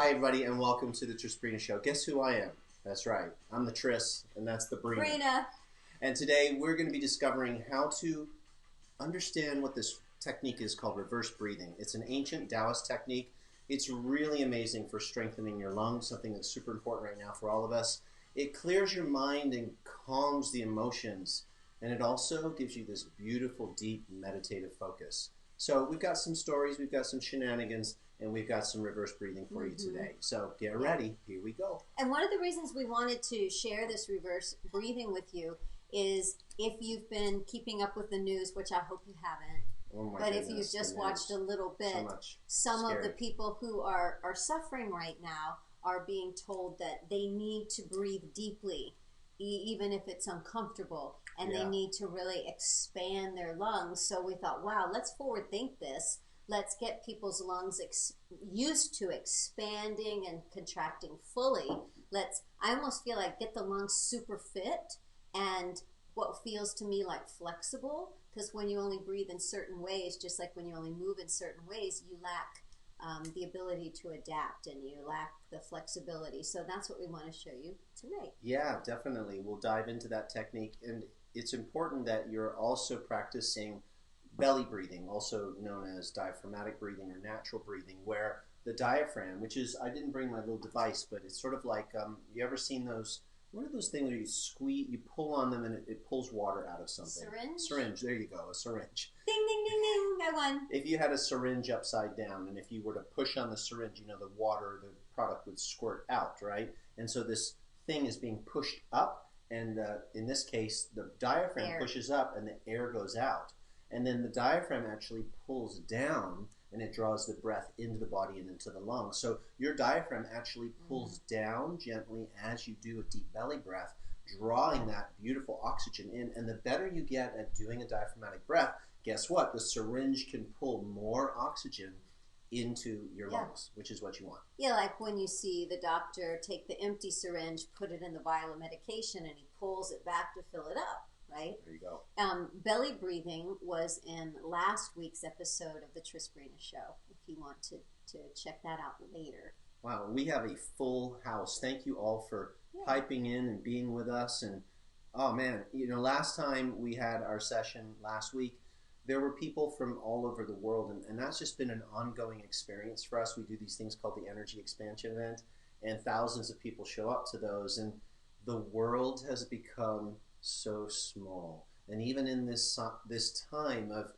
Hi, everybody, and welcome to the Tris Show. Guess who I am? That's right. I'm the Tris, and that's the Brina. And today we're going to be discovering how to understand what this technique is called reverse breathing. It's an ancient Taoist technique. It's really amazing for strengthening your lungs, something that's super important right now for all of us. It clears your mind and calms the emotions, and it also gives you this beautiful, deep, meditative focus. So we've got some stories, we've got some shenanigans, and we've got some reverse breathing for you today. So get ready. Here we go. And one of the reasons we wanted to share this reverse breathing with you is if you've been keeping up with the news, which I hope you haven't, but if you've just watched a little bit, some of the people who are suffering right now are being told that they need to breathe deeply, even if it's uncomfortable, and they need to really expand their lungs. So we thought, wow, let's forward think this. Let's get people's lungs used to expanding and contracting fully. I almost feel like get the lungs super fit and what feels to me like flexible, because when you only breathe in certain ways, just like when you only move in certain ways, you lack the ability to adapt and you lack the flexibility. So that's what we want to show you tonight. Yeah, definitely. We'll dive into that technique. And it's important that you're also practicing belly breathing, also known as diaphragmatic breathing or natural breathing, where the diaphragm, which is, I didn't bring my little device, but it's sort of like, you ever seen those, what are those things where you squeeze, you pull on them and it pulls water out of something? Syringe? Syringe, there you go, a syringe. Ding, ding, ding, ding, I won. If you had a syringe upside down and if you were to push on the syringe, the water, the product would squirt out, right? And so this thing is being pushed up, and in this case, the diaphragm pushes up and the air goes out. And then the diaphragm actually pulls down and it draws the breath into the body and into the lungs. So your diaphragm actually pulls down gently as you do a deep belly breath, drawing that beautiful oxygen in. And the better you get at doing a diaphragmatic breath, guess what? The syringe can pull more oxygen into your lungs, which is what you want. Yeah, like when you see the doctor take the empty syringe, put it in the vial of medication, and he pulls it back to fill it up. Right? There you go. Belly breathing was in last week's episode of the Tris Show, if you want to check that out later. Wow, we have a full house. Thank you all for piping in and being with us. And, oh man, last time we had our session last week, there were people from all over the world, and that's just been an ongoing experience for us. We do these things called the Energy Expansion Event, and thousands of people show up to those, and the world has become so small. And even in this time of,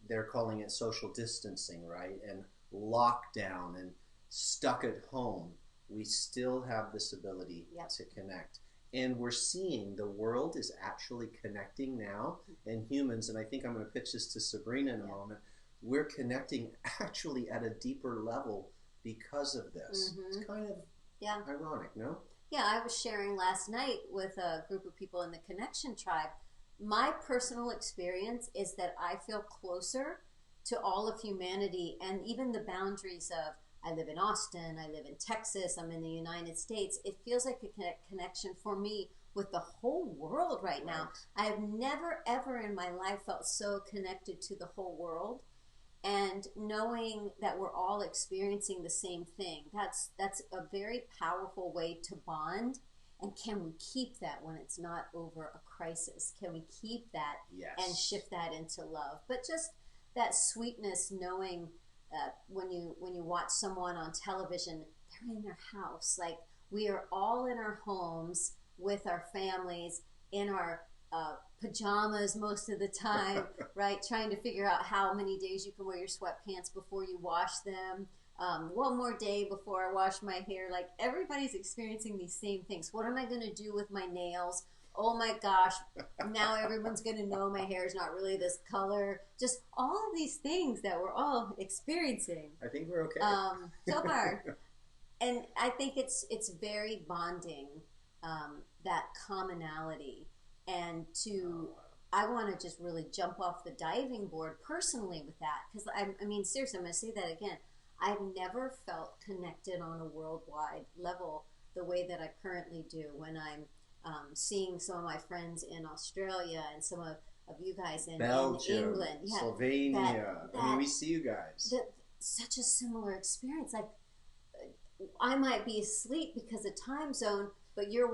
they're calling it social distancing, right, and lockdown and stuck at home, we still have this ability to connect. And we're seeing the world is actually connecting now, and humans, and I think I'm going to pitch this to Sabrina in a moment, we're connecting actually at a deeper level because of this. It's kind of ironic, no? Yeah, I was sharing last night with a group of people in the Connection Tribe. My personal experience is that I feel closer to all of humanity, and even the boundaries of, I live in Austin, I live in Texas, I'm in the United States. It feels like a connection for me with the whole world right now. I have never, ever in my life felt so connected to the whole world. And knowing that we're all experiencing the same thing, that's a very powerful way to bond. And can we keep that when it's not over a crisis? Can we keep that and shift that into love? But just that sweetness, knowing when you watch someone on television, they're in their house. Like, we are all in our homes with our families, in our pajamas most of the time, right? Trying to figure out how many days you can wear your sweatpants before you wash them. One more day before I wash my hair. Like, everybody's experiencing these same things. What am I going to do with my nails? Oh my gosh, now everyone's going to know my hair is not really this color. Just all of these things that we're all experiencing. I think we're okay. So far. And I think it's very bonding, that commonality. And I want to just really jump off the diving board personally with that. Because, I mean, seriously, I'm going to say that again. I've never felt connected on a worldwide level the way that I currently do when I'm seeing some of my friends in Australia and some of you guys in England. Slovenia. I mean, we see you guys. Such a similar experience. Like, I might be asleep because of time zone, but you're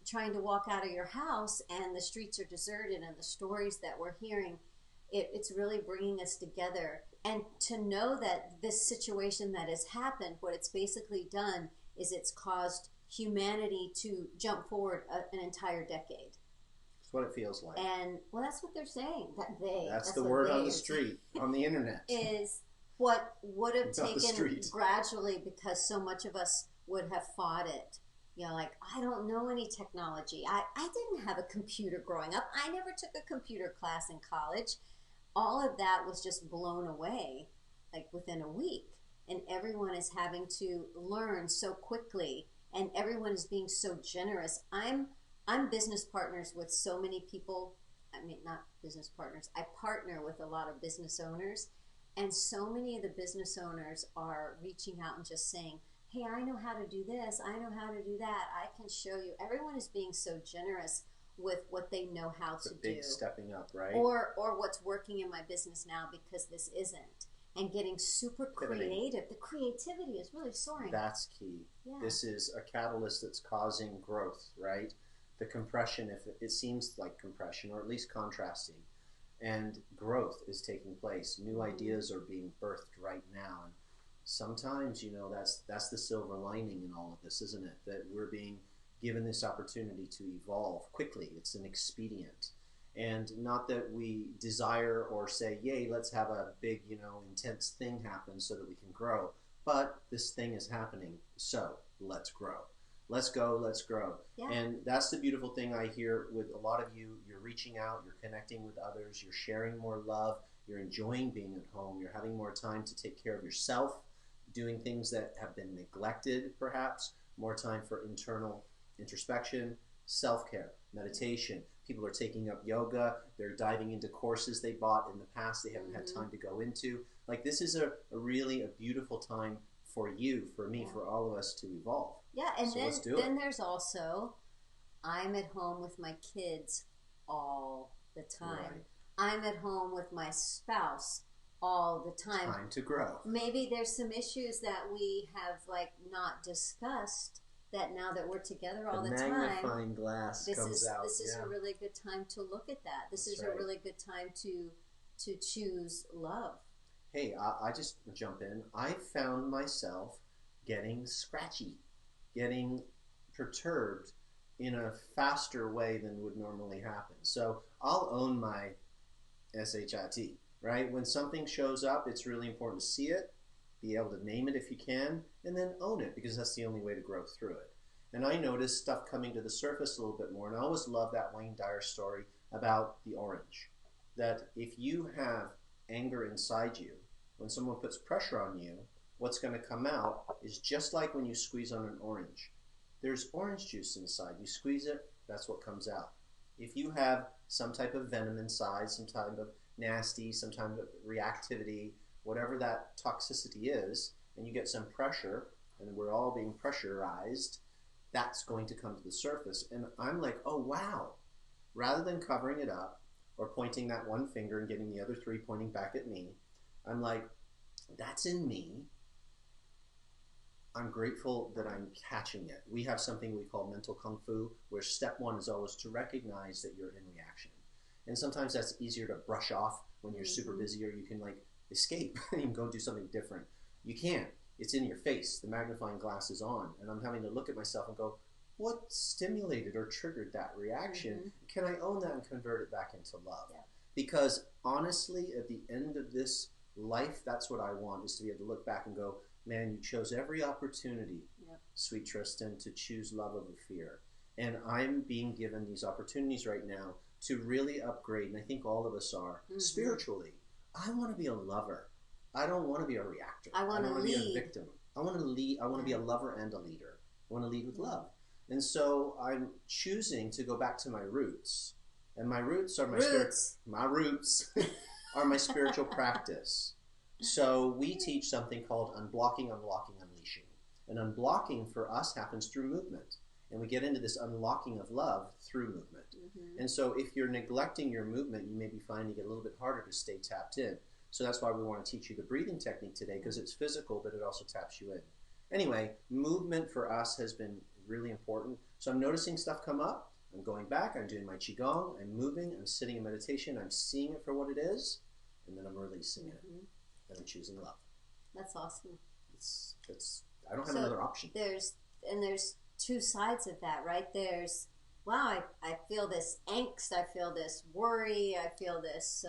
trying to walk out of your house and the streets are deserted, and the stories that we're hearing, it's really bringing us together. And to know that this situation that has happened, what it's basically done is it's caused humanity to jump forward an entire decade. That's what it feels like. And well, that's what they're saying. That's the word on the street, on the internet. Is what would have Not taken gradually, because so much of us would have fought it. You know, like, I don't know any technology. I didn't have a computer growing up. I never took a computer class in college. All of that was just blown away, like within a week. And everyone is having to learn so quickly, and everyone is being so generous. I'm business partners with so many people. I mean, not business partners. I partner with a lot of business owners, and so many of the business owners are reaching out and just saying, hey, I know how to do this. I know how to do that. I can show you. Everyone is being so generous with what they know how to do. Big stepping up, right? Or what's working in my business now because this isn't. And getting super creative. The creativity is really soaring. That's key. Yeah. This is a catalyst that's causing growth, right? The compression, if it seems like compression, or at least contrasting, and growth is taking place. New ideas are being birthed right now. And sometimes, you know, that's the silver lining in all of this, isn't it? That we're being given this opportunity to evolve quickly. It's an expedient. And not that we desire or say, yay, let's have a big, you know, intense thing happen so that we can grow. But this thing is happening, so let's grow. Let's go, let's grow. Yeah. And that's the beautiful thing I hear with a lot of you. You're reaching out, you're connecting with others, you're sharing more love, you're enjoying being at home, you're having more time to take care of yourself, doing things that have been neglected perhaps, more time for internal introspection, self-care, meditation. People are taking up yoga, they're diving into courses they bought in the past they haven't had time to go into. Like, this is a really beautiful time for you, for me, for all of us to evolve. Yeah, and so then there's also, I'm at home with my kids all the time. Right. I'm at home with my spouse all the time. Time to grow. Maybe there's some issues that we have not discussed, that now that we're together all the time, magnifying glass comes out. This is a really good time to look at that. This is a really good time to choose love. Hey, I just jump in. I found myself getting scratchy, getting perturbed in a faster way than would normally happen. So I'll own my SHIT, right? When something shows up, it's really important to see it, be able to name it if you can, and then own it, because that's the only way to grow through it. And I noticed stuff coming to the surface a little bit more, and I always love that Wayne Dyer story about the orange. That if you have anger inside you, when someone puts pressure on you, what's going to come out is just like when you squeeze on an orange. There's orange juice inside. You squeeze it, that's what comes out. If you have some type of venom inside, some type of nasty, some type of reactivity, whatever that toxicity is, and you get some pressure, and we're all being pressurized, that's going to come to the surface. And I'm like, oh, wow. Rather than covering it up or pointing that one finger and getting the other three pointing back at me, I'm like, that's in me. I'm grateful that I'm catching it. We have something we call mental kung fu, where step one is always to recognize that you're in reaction. And sometimes that's easier to brush off when you're super busy, or you can escape and go do something different. You can't. It's in your face. The magnifying glass is on. And I'm having to look at myself and go, what stimulated or triggered that reaction? Can I own that and convert it back into love? Yeah. Because honestly, at the end of this life, that's what I want, is to be able to look back and go, man, you chose every opportunity, sweet Tristan, to choose love over fear. And I'm being given these opportunities right now to really upgrade, and I think all of us are, spiritually. I want to be a lover. I don't want to be a reactor. I want to be a victim. I want to lead. I want to be a lover and a leader. I want to lead with love. And so I'm choosing to go back to my roots. And my roots are my roots are my spiritual practice. So we teach something called unblocking, unlocking, unleashing. And unblocking for us happens through movement. And we get into this unlocking of love through movement. And so if you're neglecting your movement, you may be finding it a little bit harder to stay tapped in. So that's why we want to teach you the breathing technique today, because it's physical, but it also taps you in. Anyway, movement for us has been really important. So I'm noticing stuff come up. I'm going back. I'm doing my qigong. I'm moving. I'm sitting in meditation. I'm seeing it for what it is, and then I'm releasing it. And I'm choosing love. That's awesome. It's I don't have another option. There's two sides of that, right? There's, wow, I feel this angst. I feel this worry. I feel this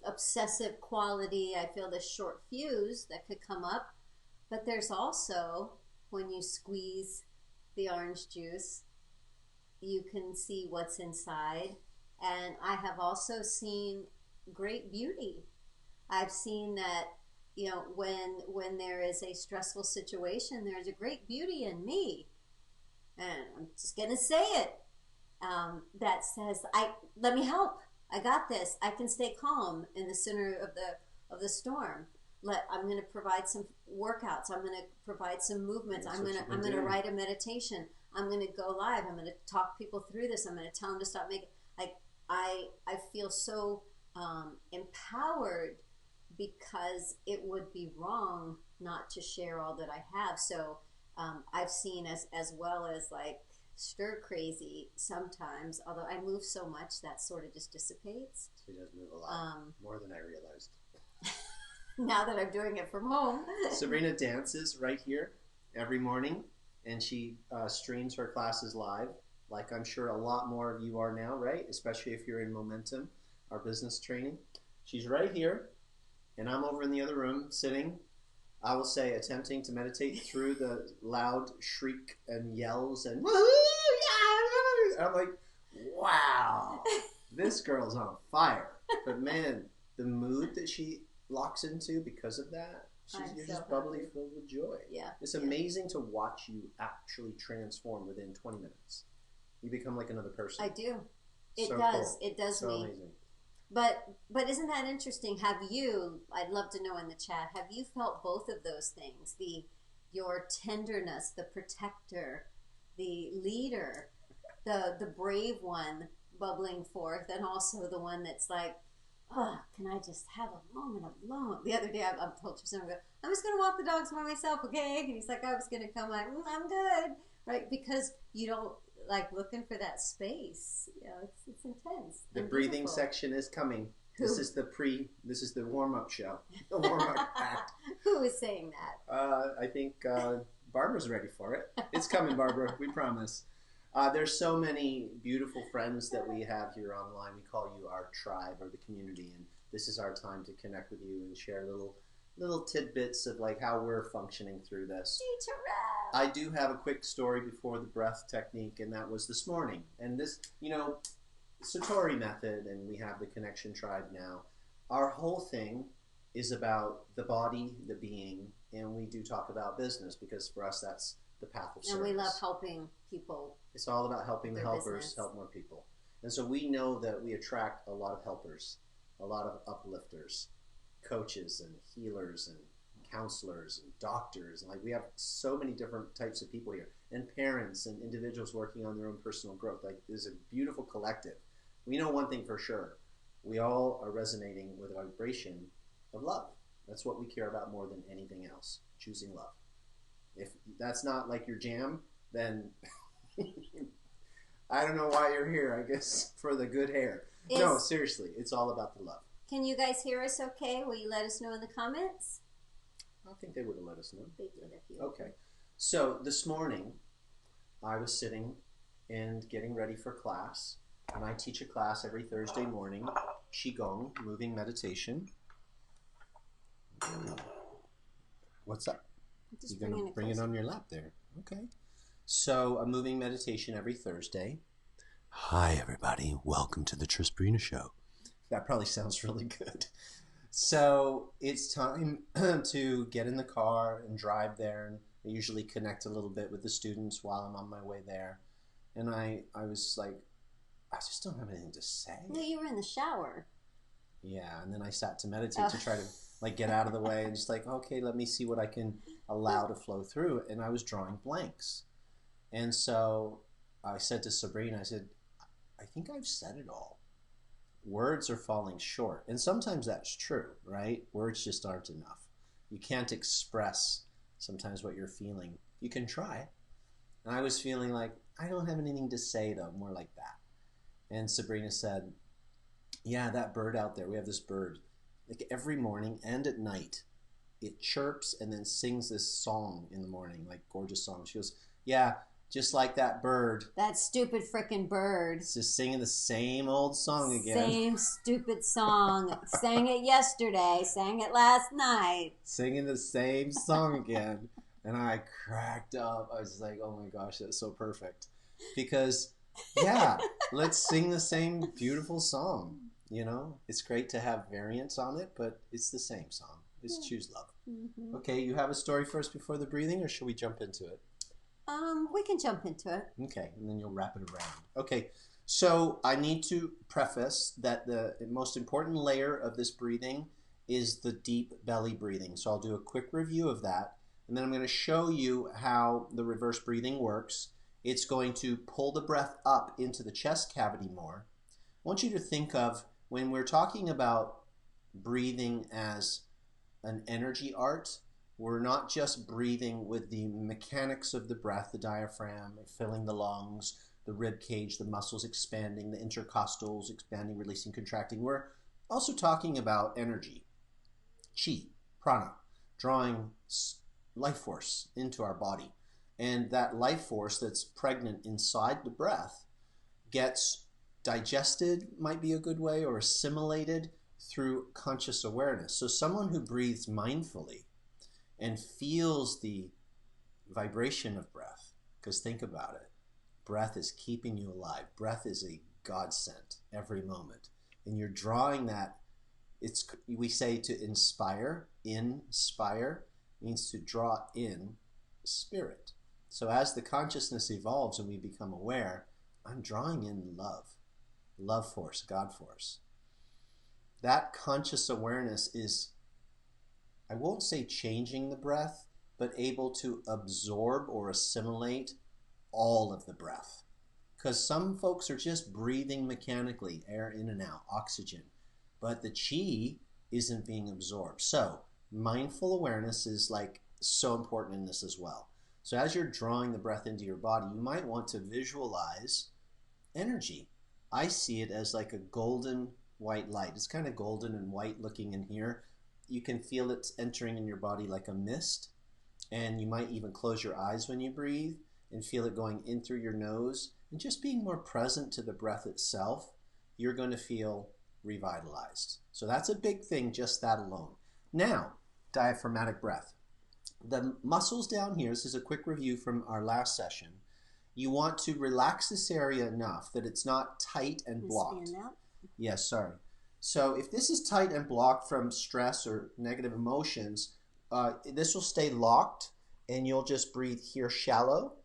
obsessive quality. I feel this short fuse that could come up. But there's also, when you squeeze the orange juice, you can see what's inside. And I have also seen great beauty. I've seen that, you know, when there is a stressful situation, there's a great beauty in me. And I'm just going to say it. That says, let me help. I got this. I can stay calm in the center of the storm. I'm going to provide some workouts. I'm going to provide some movements. I'm going to write a meditation. I'm going to go live. I'm going to talk people through this. I'm going to tell them to stop making. I feel so empowered, because it would be wrong not to share all that I have. So I've seen as well as like stir crazy sometimes, although I move so much that sort of just dissipates. She does move a lot, more than I realized. Now that I'm doing it from home. Sabrina dances right here every morning, and she streams her classes live, like I'm sure a lot more of you are now, right? Especially if you're in Momentum, our business training. She's right here, and I'm over in the other room sitting, I will say, attempting to meditate through the loud shriek and yells and woohoo, yeah! And I'm like, wow, this girl's on fire. But man, the mood that she locks into because of that, you're just bubbly, filled with joy. Yeah, it's amazing to watch you actually transform within 20 minutes. You become like another person. I do. It does. Cool. It does so me. Amazing. But isn't that interesting? Have you, I'd love to know in the chat, have you felt both of those things? Your tenderness, the protector, the leader, the brave one bubbling forth, and also the one that's like, oh, can I just have a moment alone? The other day I told someone, I'm just going to walk the dogs by myself, okay? And he's like, I was going to come, like, I'm good, right? Because you don't, like, looking for that space. You know, it's intense. The breathing section is coming. This is the warm-up show. The warm-up act. Who is saying that? I think Barbara's ready for it. It's coming, Barbara. We promise. There's so many beautiful friends that we have here online. We call you our tribe or the community, and this is our time to connect with you and share little tidbits of like how we're functioning through this. I do have a quick story before the breath technique, and that was this morning. And this, Satori method, and we have the connection tribe now. Our whole thing is about the body, the being, and we do talk about business because for us that's the path of service. And we love helping people. It's all about helping the helpers business. Help more people. And so we know that we attract a lot of helpers, a lot of uplifters, coaches and healers and counselors and doctors. And like we have so many different types of people here, and parents and individuals working on their own personal growth. Like there's a beautiful collective. We know one thing for sure. We all are resonating with a vibration of love. That's what we care about more than anything else. Choosing love. If that's not like your jam, then I don't know why you're here. I guess for the good hair. No, seriously, it's all about the love. Can you guys hear us okay? Will you let us know in the comments? I think they would have let us know. They did. Okay. So this morning, I was sitting and getting ready for class. And I teach a class every Thursday morning, Qigong, moving meditation. What's up? You're going to bring it on your lap there. Okay. So a moving meditation every Thursday. Hi, everybody. Welcome to the Trisbrina Show. That probably sounds really good. So it's time to get in the car and drive there. And I usually connect a little bit with the students while I'm on my way there. And I was like, I just don't have anything to say. No, you were in the shower. Yeah, and then I sat to meditate to try to like get out of the way and just like, okay, let me see what I can allow to flow through. And I was drawing blanks. And so I said to Sabrina, I said, I think I've said it all. Words are falling short. And sometimes that's true, right? Words just aren't enough. You can't express sometimes what you're feeling. You can try. And I was feeling like, I don't have anything to say though, more like that. And Sabrina said, yeah, that bird out there, we have this bird. Like every morning and at night, it chirps and then sings this song in the morning, like gorgeous song. She goes, yeah, just like that bird. That stupid frickin' bird. It's just singing the same old song again. Same stupid song. Sang it yesterday, sang it last night. Singing the same song again. And I cracked up. I was like, oh my gosh, that's so perfect. Because, yeah, let's sing the same beautiful song. You know, it's great to have variants on it, but it's the same song. It's Choose Love. Mm-hmm. Okay, you have a story for us before the breathing, or should we jump into it? We can jump into it. Okay, and then you'll wrap it around. Okay, so I need to preface that the most important layer of this breathing is the deep belly breathing. So I'll do a quick review of that, and then I'm going to show you how the reverse breathing works. It's going to pull the breath up into the chest cavity more. I want you to think of when we're talking about breathing as an energy art, we're not just breathing with the mechanics of the breath, the diaphragm, filling the lungs, the rib cage, the muscles expanding, the intercostals expanding, releasing, contracting. We're also talking about energy, chi, prana, drawing life force into our body. And that life force that's pregnant inside the breath gets digested, might be a good way, or assimilated through conscious awareness. So someone who breathes mindfully and feels the vibration of breath, because think about it, breath is keeping you alive. Breath is a godsend every moment. And you're drawing that, we say to inspire means to draw in spirit. So as the consciousness evolves and we become aware, I'm drawing in love force, God force. That conscious awareness is, I won't say changing the breath, but able to absorb or assimilate all of the breath. Because some folks are just breathing mechanically, air in and out, oxygen, but the chi isn't being absorbed. So mindful awareness is like so important in this as well. So as you're drawing the breath into your body, you might want to visualize energy. I see it as like a golden white light. It's kind of golden and white looking in here. You can feel it entering in your body like a mist, and you might even close your eyes when you breathe and feel it going in through your nose, and just being more present to the breath itself, you're going to feel revitalized. So that's a big thing, just that alone. Now, diaphragmatic breath. The muscles down here, this is a quick review from our last session. You want to relax this area enough that it's not tight and blocked. Yes, sorry. So if this is tight and blocked from stress or negative emotions, this will stay locked, and you'll just breathe here shallow,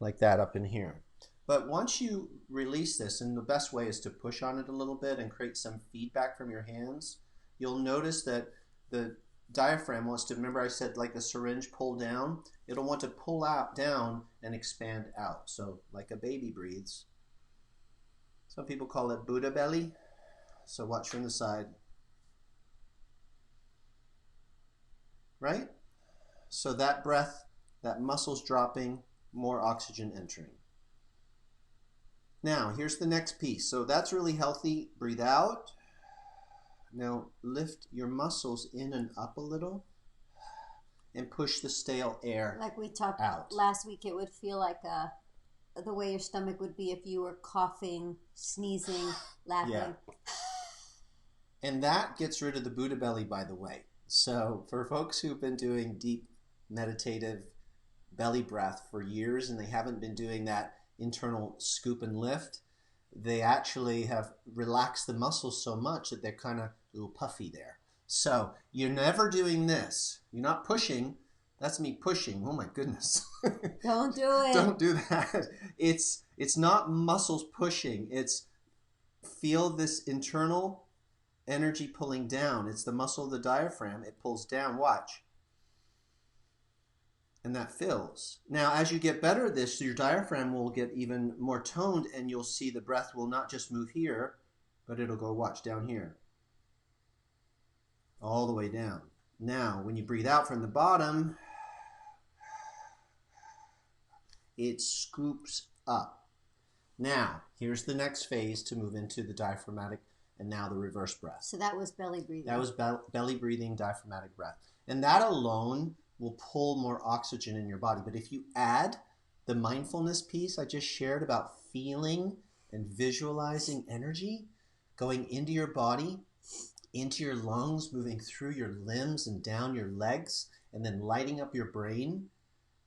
like that up in here. But once you release this, and the best way is to push on it a little bit and create some feedback from your hands, you'll notice that the diaphragm wants to, remember I said like a syringe pull down, it'll want to pull out down and expand out. So like a baby breathes. Some people call it Buddha belly. So watch from the side. Right? So that breath, that muscle's dropping, more oxygen entering. Now, here's the next piece. So that's really healthy. Breathe out. Now lift your muscles in and up a little and push the stale air like we talked out. Last week. It would feel like the way your stomach would be if you were coughing, sneezing, laughing. Yeah. And that gets rid of the Buddha belly, by the way. So for folks who've been doing deep meditative belly breath for years and they haven't been doing that internal scoop and lift, they actually have relaxed the muscles so much that they're kind of a little puffy there. So you're never doing this. You're not pushing. That's me pushing. Oh my goodness. Don't do it. Don't do that. It's not muscles pushing. It's feel this internal energy pulling down. It's the muscle of the diaphragm. It pulls down. Watch. And that fills. Now, as you get better at this, your diaphragm will get even more toned, and you'll see the breath will not just move here, but it'll go, watch, down here. all the way down. Now, when you breathe out from the bottom, it scoops up. Now, here's the next phase to move into the diaphragmatic and now the reverse breath. So that was belly breathing. That was belly breathing, diaphragmatic breath. And that alone will pull more oxygen in your body. But if you add the mindfulness piece I just shared about feeling and visualizing energy going into your body, into your lungs, moving through your limbs and down your legs, and then lighting up your brain.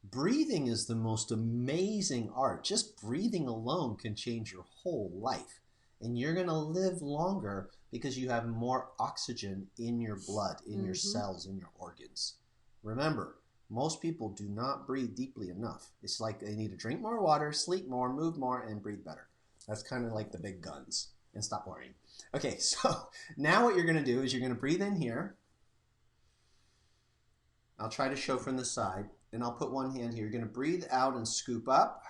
Breathing is the most amazing art. Just breathing alone can change your whole life. And you're going to live longer because you have more oxygen in your blood, in your cells, in your organs. Remember, most people do not breathe deeply enough. It's like they need to drink more water, sleep more, move more, and breathe better. That's kind of like the big guns. And stop worrying. Okay, so now what you're going to do is you're going to breathe in here. I'll try to show from the side, and I'll put one hand here. You're going to breathe out and scoop up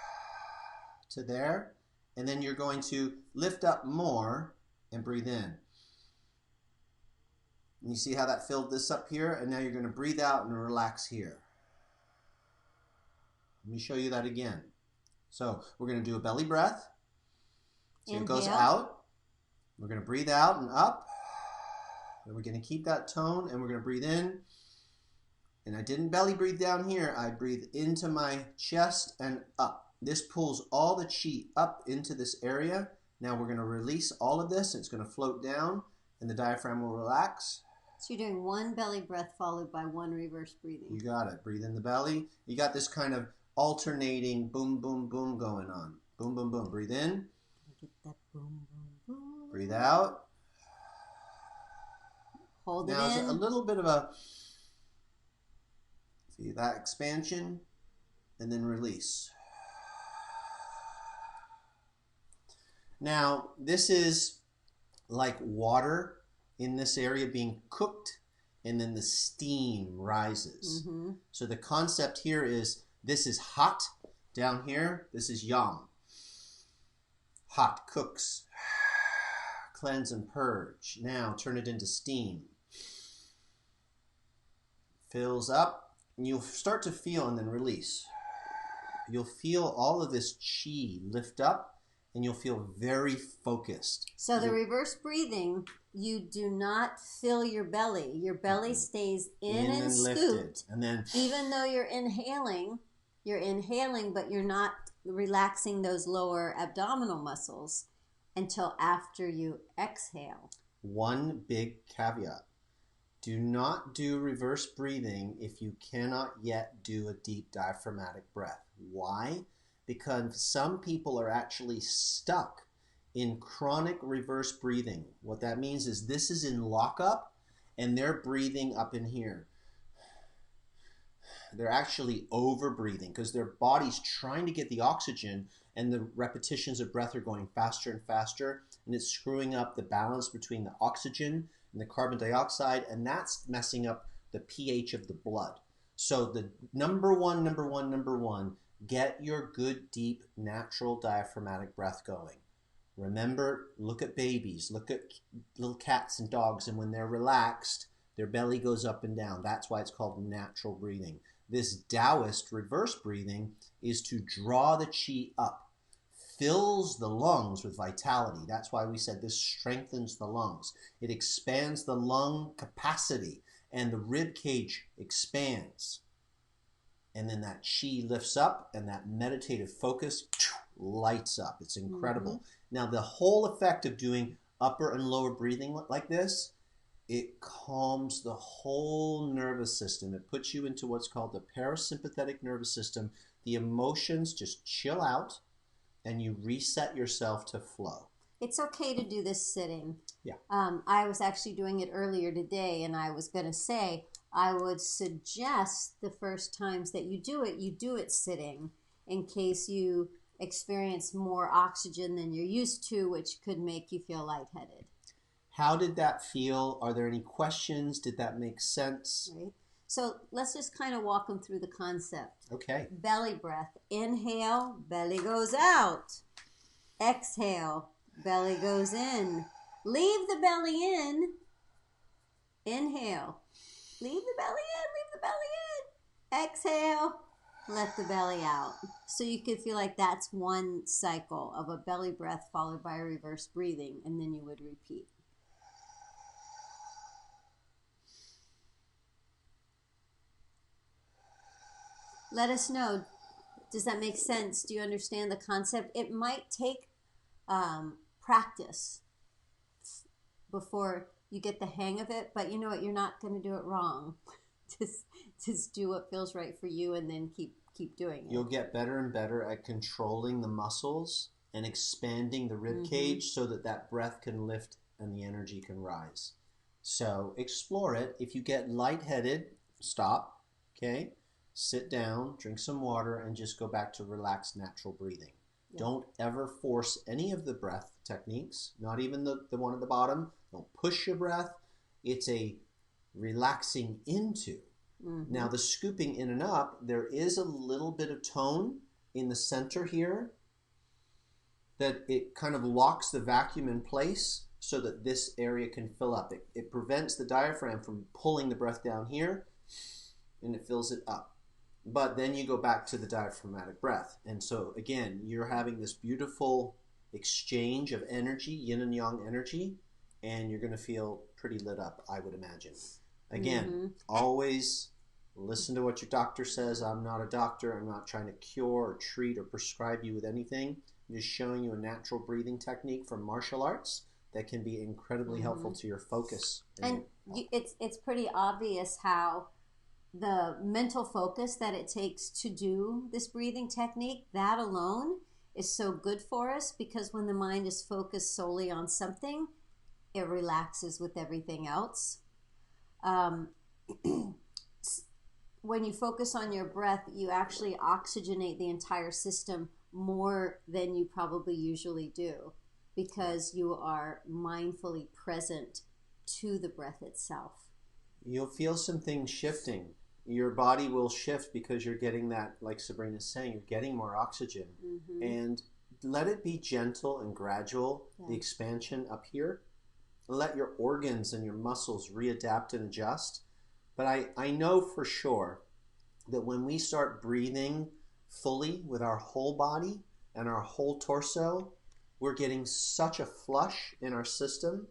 to there. And then you're going to lift up more and breathe in. And you see how that filled this up here? And now you're going to breathe out and relax here. Let me show you that again. So we're going to do a belly breath. So it goes out. We're going to breathe out and up. And we're going to keep that tone, and we're going to breathe in. And I didn't belly breathe down here. I breathe into my chest and up. This pulls all the chi up into this area. Now we're going to release all of this. It's going to float down, and the diaphragm will relax. So you're doing one belly breath followed by one reverse breathing. You got it. Breathe in the belly. You got this kind of alternating boom, boom, boom going on. Boom, boom, boom. Breathe in. Get that boom, boom, boom. Breathe out. Hold now it in. Now a little bit of a, see that expansion, and then release. Now, this is like water in this area being cooked, and then the steam rises. So the concept here is this is hot down here. This is yang. Hot cooks. Cleanse and purge. Now turn it into steam. Fills up, and you'll start to feel and then release. You'll feel all of this chi lift up, and you'll feel very focused. So the reverse breathing, you do not fill your belly. Your belly stays in and scooped. Lifted. And then, even though you're inhaling, but you're not relaxing those lower abdominal muscles until after you exhale. One big caveat. Do not do reverse breathing if you cannot yet do a deep diaphragmatic breath. Why? Because some people are actually stuck in chronic reverse breathing. What that means is this is in lockup, and they're breathing up in here. They're actually over breathing because their body's trying to get the oxygen, and the repetitions of breath are going faster and faster, and it's screwing up the balance between the oxygen and the carbon dioxide, and that's messing up the pH of the blood. So the number one, get your good, deep, natural diaphragmatic breath going. Remember, look at babies, look at little cats and dogs, and when they're relaxed, their belly goes up and down. That's why it's called natural breathing. This Taoist reverse breathing is to draw the chi up, fills the lungs with vitality. That's why we said this strengthens the lungs. It expands the lung capacity, and the rib cage expands. And then that chi lifts up, and that meditative focus lights up. It's incredible. Now, the whole effect of doing upper and lower breathing like this, it calms the whole nervous system. It puts you into what's called the parasympathetic nervous system. The emotions just chill out, and you reset yourself to flow. It's okay to do this sitting. Yeah. I was actually doing it earlier today, and I was going to say, I would suggest the first times that you do it sitting in case you experience more oxygen than you're used to, which could make you feel lightheaded. How did that feel? Are there any questions? Did that make sense? Right. So let's just kind of walk them through the concept. Okay. Belly breath. Inhale, belly goes out. Exhale, belly goes in. Leave the belly in. Inhale. Leave the belly in. Leave the belly in. Exhale. Let the belly out. So you could feel like that's one cycle of a belly breath followed by a reverse breathing, and then you would repeat. Let us know. Does that make sense? Do you understand the concept? It might take practice before you get the hang of it, but you know what? You're not going to do it wrong. just do what feels right for you, and then keep doing it. You'll get better and better at controlling the muscles and expanding the rib cage so that breath can lift and the energy can rise. So explore it. If you get lightheaded, stop. Okay. Sit down, drink some water, and just go back to relaxed, natural breathing. Yeah. Don't ever force any of the breath techniques, not even the one at the bottom. Don't push your breath. It's a relaxing into. Now, the scooping in and up, there is a little bit of tone in the center here that it kind of locks the vacuum in place so that this area can fill up. It prevents the diaphragm from pulling the breath down here, and it fills it up. But then you go back to the diaphragmatic breath. And so, again, you're having this beautiful exchange of energy, yin and yang energy, and you're going to feel pretty lit up, I would imagine. Again, always listen to what your doctor says. I'm not a doctor. I'm not trying to cure or treat or prescribe you with anything. I'm just showing you a natural breathing technique from martial arts that can be incredibly helpful to your focus. And it's pretty obvious how the mental focus that it takes to do this breathing technique, that alone is so good for us, because when the mind is focused solely on something, it relaxes with everything else. When you focus on your breath, you actually oxygenate the entire system more than you probably usually do, because you are mindfully present to the breath itself. You'll feel some things shifting. Your body will shift because you're getting that, like Sabrina's saying, you're getting more oxygen. And let it be gentle and gradual, the expansion up here. Let your organs and your muscles readapt and adjust. But I know for sure that when we start breathing fully with our whole body and our whole torso, we're getting such a flush in our system.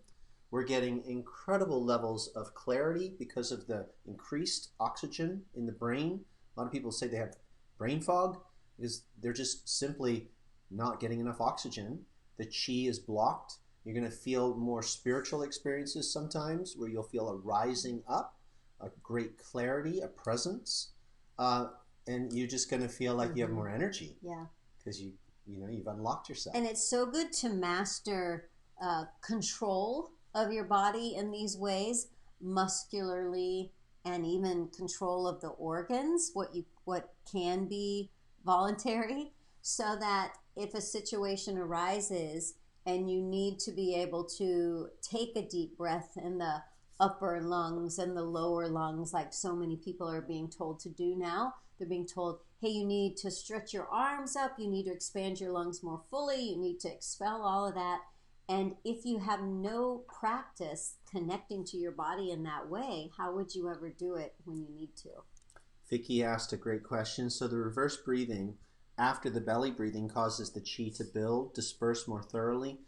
We're getting incredible levels of clarity because of the increased oxygen in the brain. A lot of people say they have brain fog because they're just simply not getting enough oxygen. The chi is blocked. You're going to feel more spiritual experiences sometimes where you'll feel a rising up, a great clarity, a presence, and you're just going to feel like you have more energy. Yeah. Because you've unlocked yourself. And it's so good to master control of your body in these ways, muscularly, and even control of the organs, what can be voluntary, so that if a situation arises and you need to be able to take a deep breath in the upper lungs and the lower lungs, like so many people are being told to do now. They're being told, hey, you need to stretch your arms up, you need to expand your lungs more fully, you need to expel all of that. And if you have no practice connecting to your body in that way, how would you ever do it when you need to? Vicky asked a great question. So the reverse breathing after the belly breathing causes the chi to build, disperse more thoroughly.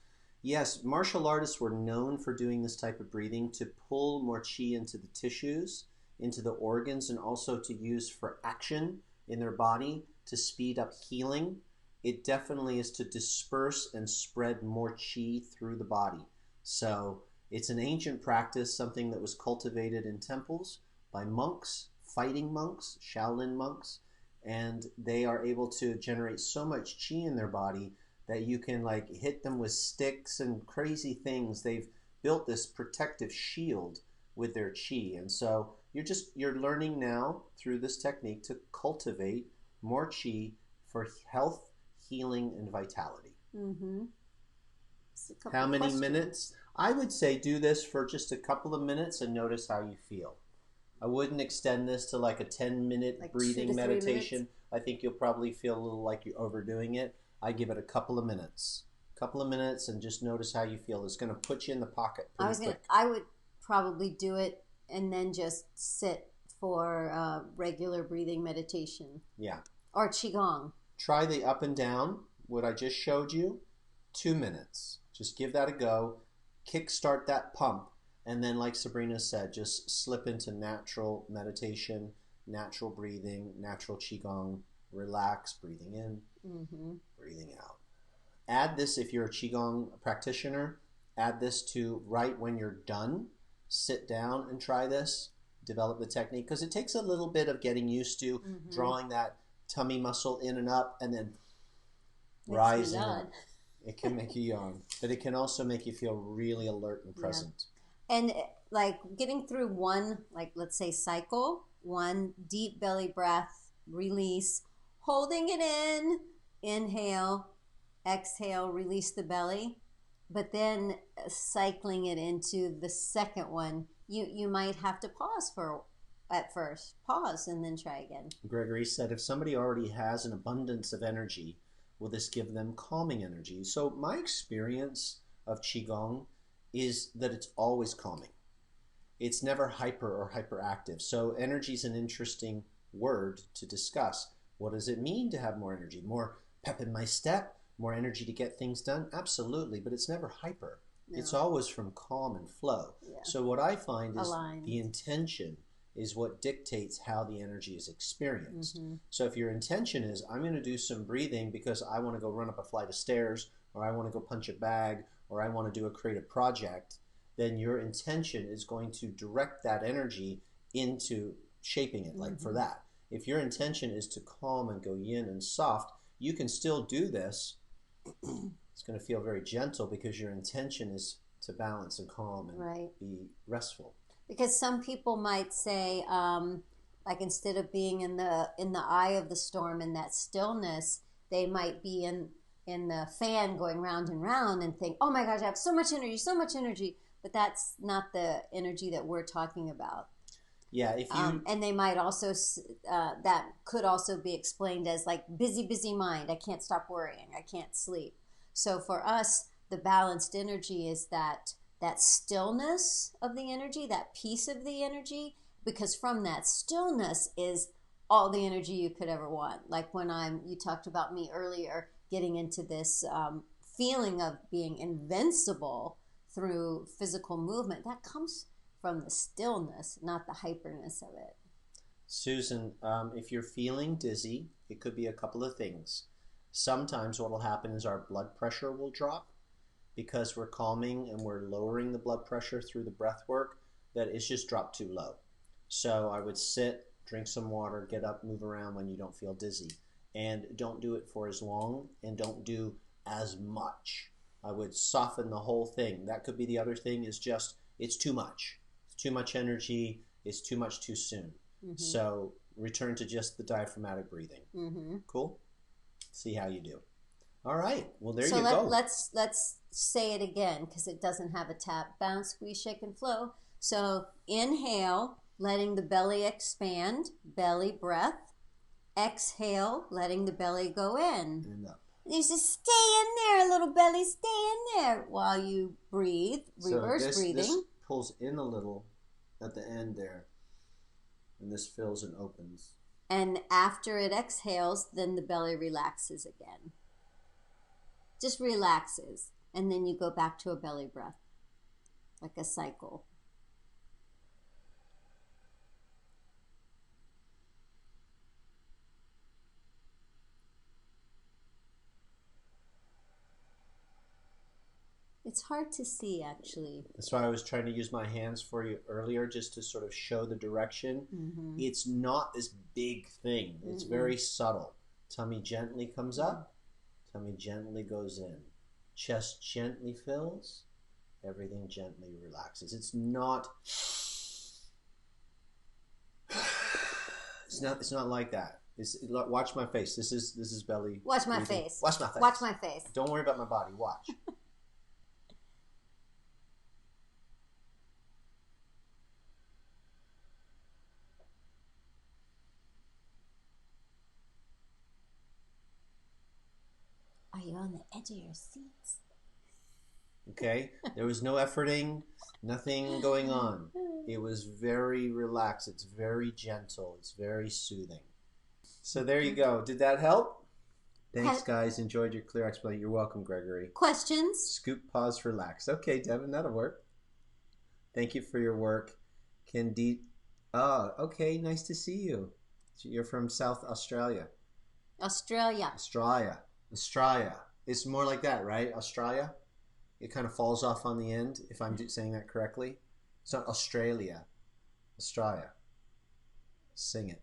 Yes, martial artists were known for doing this type of breathing to pull more chi into the tissues, into the organs, and also to use for action in their body to speed up healing. It definitely is to disperse and spread more chi through the body. So it's an ancient practice, something that was cultivated in temples by monks, fighting monks, Shaolin monks, and they are able to generate so much chi in their body that you can like hit them with sticks and crazy things. They've built this protective shield with their chi. And so you're learning now through this technique to cultivate more chi for health, healing, and vitality. How many minutes? I would say do this for just a couple of minutes and notice how you feel. I wouldn't extend this to like a 10-minute like breathing meditation. I think you'll probably feel a little like you're overdoing it. I give it a couple of minutes. And just notice how you feel. It's going to put you in the pocket. I would probably do it and then just sit for regular breathing meditation. Yeah. Or Qigong. Try the up and down, what I just showed you, 2 minutes. Just give that a go. Kickstart that pump. And then, like Sabrina said, just slip into natural meditation, natural breathing, natural Qigong. Relax, breathing in, breathing out. Add this, if you're a Qigong practitioner, add this to right when you're done. Sit down and try this. Develop the technique. Because it takes a little bit of getting used to drawing that tummy muscle in and up and then rising up. It can make you yawn. But it can also make you feel really alert and present. Yeah. And like getting through one, like let's say cycle, one deep belly breath, release, holding it in, inhale, exhale, release the belly, but then cycling it into the second one, you might have to pause at first, pause and then try again. Gregory said, if somebody already has an abundance of energy, will this give them calming energy? So my experience of Qigong is that it's always calming. It's never hyper or hyperactive. So energy is an interesting word to discuss. What does it mean to have more energy? More pep in my step? More energy to get things done? Absolutely, but it's never hyper. No. It's always from calm and flow. Yeah. So what I find is the intention is what dictates how the energy is experienced. So if your intention is, I'm going to do some breathing because I want to go run up a flight of stairs, or I want to go punch a bag, or I want to do a creative project, then your intention is going to direct that energy into shaping it, like for that. If your intention is to calm and go yin and soft, you can still do this. It's going to feel very gentle because your intention is to balance and calm and be restful. Because some people might say, like instead of being in the eye of the storm in that stillness, they might be in the fan going round and round and think, oh my gosh, I have so much energy. But that's not the energy that we're talking about. Yeah, if you and they might also that could also be explained as like busy mind. I can't stop worrying. I can't sleep. So for us, the balanced energy is that stillness of the energy, that peace of the energy, because from that stillness is all the energy you could ever want. Like when you talked about me earlier, getting into this feeling of being invincible through physical movement, that comes from the stillness, not the hyperness of it. Susan, if you're feeling dizzy, it could be a couple of things. Sometimes what will happen is our blood pressure will drop because we're calming and we're lowering the blood pressure through the breath work, that it's just dropped too low. So I would sit, drink some water, get up, move around when you don't feel dizzy. And don't do it for as long and don't do as much. I would soften the whole thing. That could be the other thing, is just it's too much. It's too much energy. It's too much too soon. So return to just the diaphragmatic breathing. Cool? See how you do. All right. Well, there you go. Let's say it again because it doesn't have a tap, bounce, squeeze, shake, and flow. So inhale, letting the belly expand, belly breath. Exhale, letting the belly go in. And up. You just stay in there, little belly, stay in there while you breathe. Reverse breathing. This pulls in a little at the end there, and this fills and opens. And after it exhales, then the belly relaxes again. Just relaxes, and then you go back to a belly breath, like a cycle. It's hard to see, actually. That's why I was trying to use my hands for you earlier, just to sort of show the direction. It's not this big thing. It's very subtle. Tummy gently comes up. Tummy gently goes in. Chest gently fills. Everything gently relaxes. It's not like that. Watch my face. This is belly. Watch my face. Watch my face. Watch my face. Don't worry about my body. Watch. Are you on the edge of your seats? Okay? There was no efforting, nothing going on. It was very relaxed. It's very gentle. It's very soothing. So there you go. Did that help? Thanks, guys. Enjoyed your clear explanation. You're welcome, Gregory. Questions? Scoop, pause, relax. Okay, Devin, that'll work. Thank you for your work. Candide. Oh, okay. Nice to see you. You're from South Australia. Australia. It's more like that, right? Australia? It kind of falls off on the end, if I'm saying that correctly. It's not Australia. Australia. Sing it.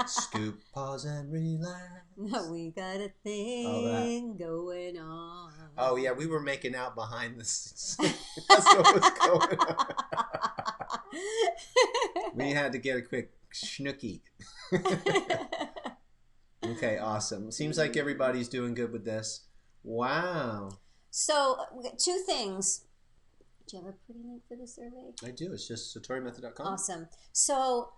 Scoop, pause, and relax. No, we got a thing going on. Oh, yeah, we were making out behind the scenes. That's what was going on. We had to get a quick schnookie. Okay, awesome. Seems like everybody's doing good with this. Wow. So, 2 things. Do you have a pretty link for the survey? I do. It's just satorimethod.com. Awesome. So,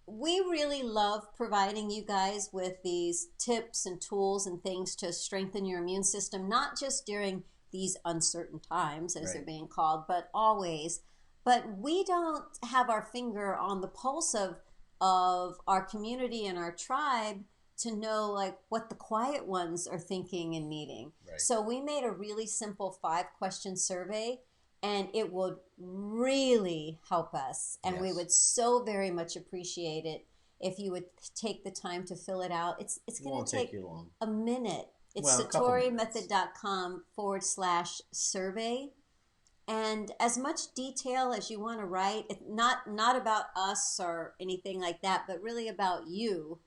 we really love providing you guys with these tips and tools and things to strengthen your immune system, not just during these uncertain times, as they're being called, but always. But we don't have our finger on the pulse of our community and our tribe to know like what the quiet ones are thinking and needing. Right. So we made a really simple 5-question survey, and it would really help us. And we would so very much appreciate it if you would take the time to fill it out. It's going to take you long. A minute. It's satorimethod.com/survey. And as much detail as you want to write, not about us or anything like that, but really about you,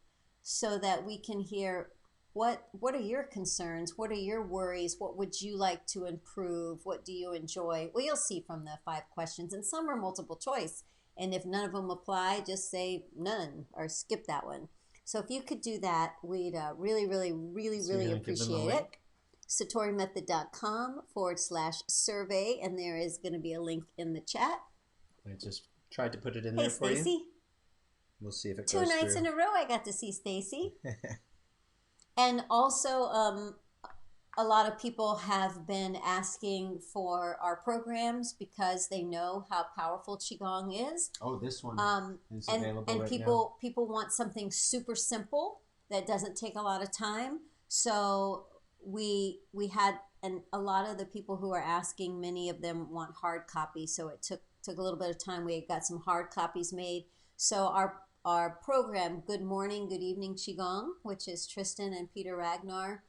so that we can hear what are your concerns, what are your worries, what would you like to improve, what do you enjoy? Well, you'll see from the 5 questions, and some are multiple choice. And if none of them apply, just say none or skip that one. So if you could do that, we'd really, really, really, really appreciate it. satorimethod.com/survey, and there is going to be a link in the chat. I just tried to put it in there for Stacey. you. We'll see if it goes 2 nights through. in a row I got to see Stacy. And also, a lot of people have been asking for our programs because they know how powerful Qigong is. Oh, this one is available and right people want something super simple that doesn't take a lot of time. So we had a lot of the people who are asking, many of them want hard copies. So it took a little bit of time. We got some hard copies made. So our program, Good Morning, Good Evening Qigong, which is Tristan and Peter Ragnar.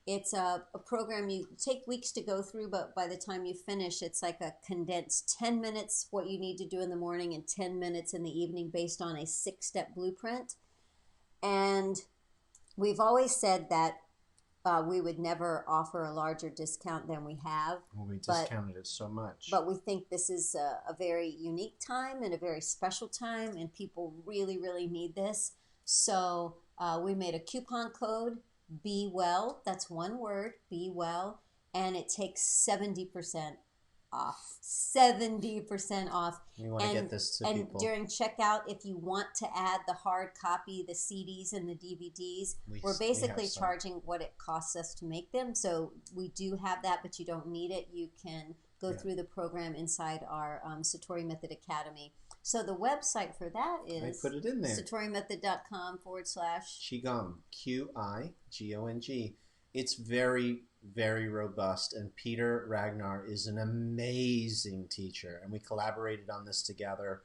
It's a program you take weeks to go through, but by the time you finish, it's like a condensed 10 minutes, what you need to do in the morning, and 10 minutes in the evening based on a 6-step blueprint. And we've always said that we would never offer a larger discount than we have. Well, we discounted it so much. But we think this is a very unique time and a very special time, and people really, really need this. So we made a coupon code, Be Well. That's one word, Be Well. And it takes 70% off. 70% off. We want to get this to people. And during checkout, if you want to add the hard copy, the CDs and the DVDs, we're basically charging what it costs us to make them. So we do have that, but you don't need it. You can go through the program inside our Satori Method Academy. So the website for that is I put it in there. satorimethod.com / Qigong, Qigong. It's very, very robust, and Peter Ragnar is an amazing teacher, and we collaborated on this together.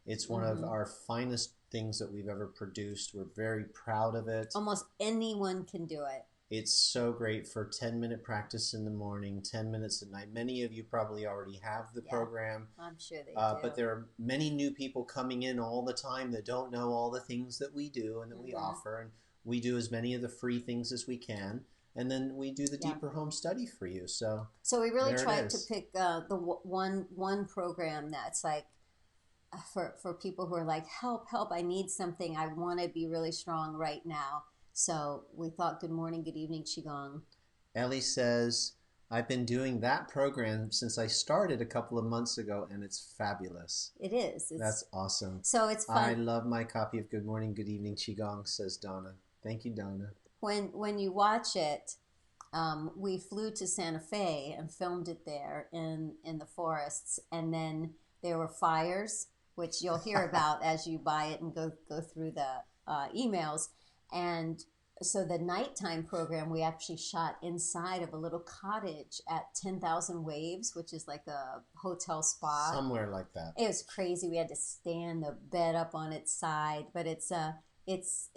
It's one of our finest things that we've ever produced. We're very proud of it. Almost anyone can do it. It's so great for 10-minute practice in the morning, 10 minutes at night. Many of you probably already have the program. I'm sure they do. But there are many new people coming in all the time that don't know all the things that we do and that we offer. And we do as many of the free things as we can. And then we do the deeper home study for you. So we really tried to pick the one program that's like for people who are like, help, I need something. I want to be really strong right now. So we thought Good Morning, Good Evening Qigong. Ellie says, I've been doing that program since I started a couple of months ago, and it's fabulous. It is. That's awesome. So it's fun. I love my copy of Good Morning, Good Evening Qigong, says Donna. Thank you, Donna. When you watch it, we flew to Santa Fe and filmed it there in the forests, and then There were fires, which you'll hear about as you buy it and go through the emails. And so the nighttime program, we actually shot inside of a little cottage at 10,000 Waves, which is like a hotel spa. Somewhere like that. It was crazy. We had to stand the bed up on its side, but it's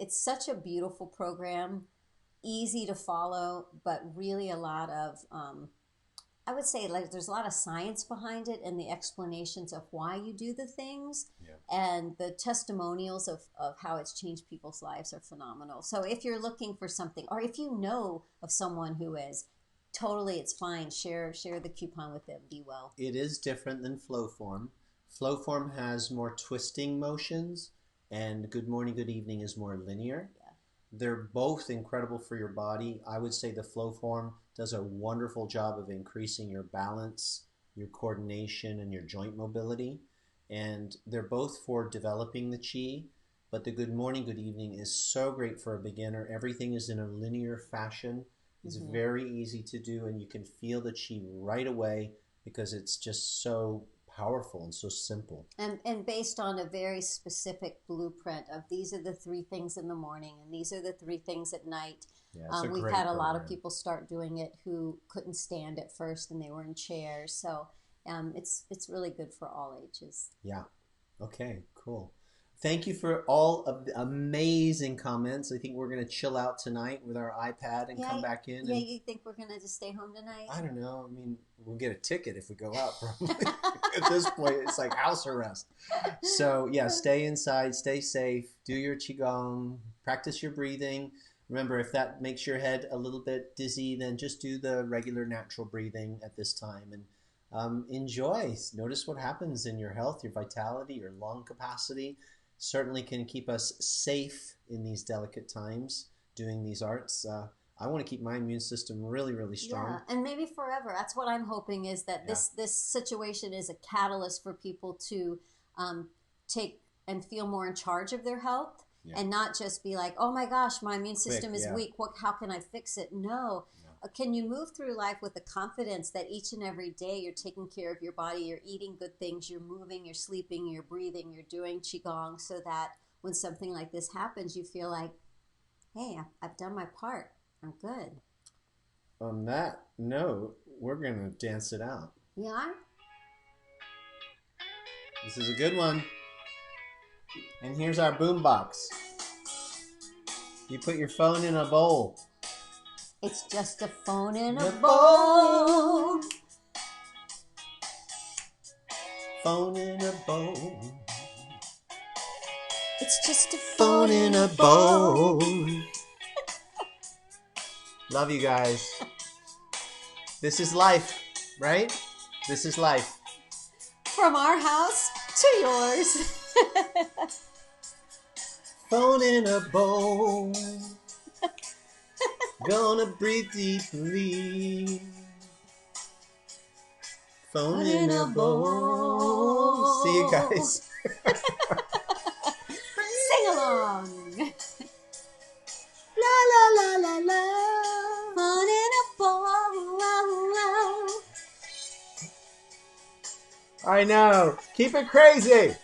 such a beautiful program, easy to follow, but really a lot of I would say like there's a lot of science behind it and the explanations of why you do the things, and the testimonials of how it's changed people's lives are phenomenal. So if you're looking for something, or if you know of someone who is, totally, it's fine. Share the coupon with them. Be well. It is different than flow form. Flow form has more twisting motions, and good morning, good evening is more linear. Yeah. They're both incredible for your body. I would say the flow form does a wonderful job of increasing your balance, your coordination, and your joint mobility. And they're both for developing the chi, but the good morning, good evening is so great for a beginner. Everything is in a linear fashion. It's very easy to do, and you can feel the chi right away because it's just so powerful and so simple. And based on a very specific blueprint of these are the 3 things in the morning and these are the 3 things at night. Yeah, we've had a lot of people start doing it who couldn't stand at first and they were in chairs. So it's really good for all ages. Yeah. Okay, cool. Thank you for all of the amazing comments. I think we're going to chill out tonight with our iPad and come back in. Yeah, you think we're going to just stay home tonight? I don't know. I mean, we'll get a ticket if we go out, probably. At this point, it's like house arrest. So, yeah, stay inside, stay safe, do your Qigong, practice your breathing. Remember, if that makes your head a little bit dizzy, then just do the regular natural breathing at this time. And enjoy. Notice what happens in your health, your vitality, your lung capacity. Certainly can keep us safe in these delicate times doing these arts. I want to keep my immune system really, really strong. Yeah, and maybe forever. That's what I'm hoping, is that this situation is a catalyst for people to take and feel more in charge of their health, and not just be like, oh my gosh, my immune system is weak. How can I fix it? No. Can you move through life with the confidence that each and every day you're taking care of your body, you're eating good things, you're moving, you're sleeping, you're breathing, you're doing Qigong, so that when something like this happens, you feel like, hey, I've done my part. I'm good. On that note, we're going to dance it out. Yeah? This is a good one. And here's our boombox. You put your phone in a bowl. It's just a phone in a bowl. Phone in a bowl. It's just a phone in a bowl. Love you guys. This is life, right? This is life. From our house to yours. Phone in a bowl. Gonna breathe deeply. Phone in a bowl. See you guys. Sing along. La la la la la. Phone in a bowl. I know. Keep it crazy.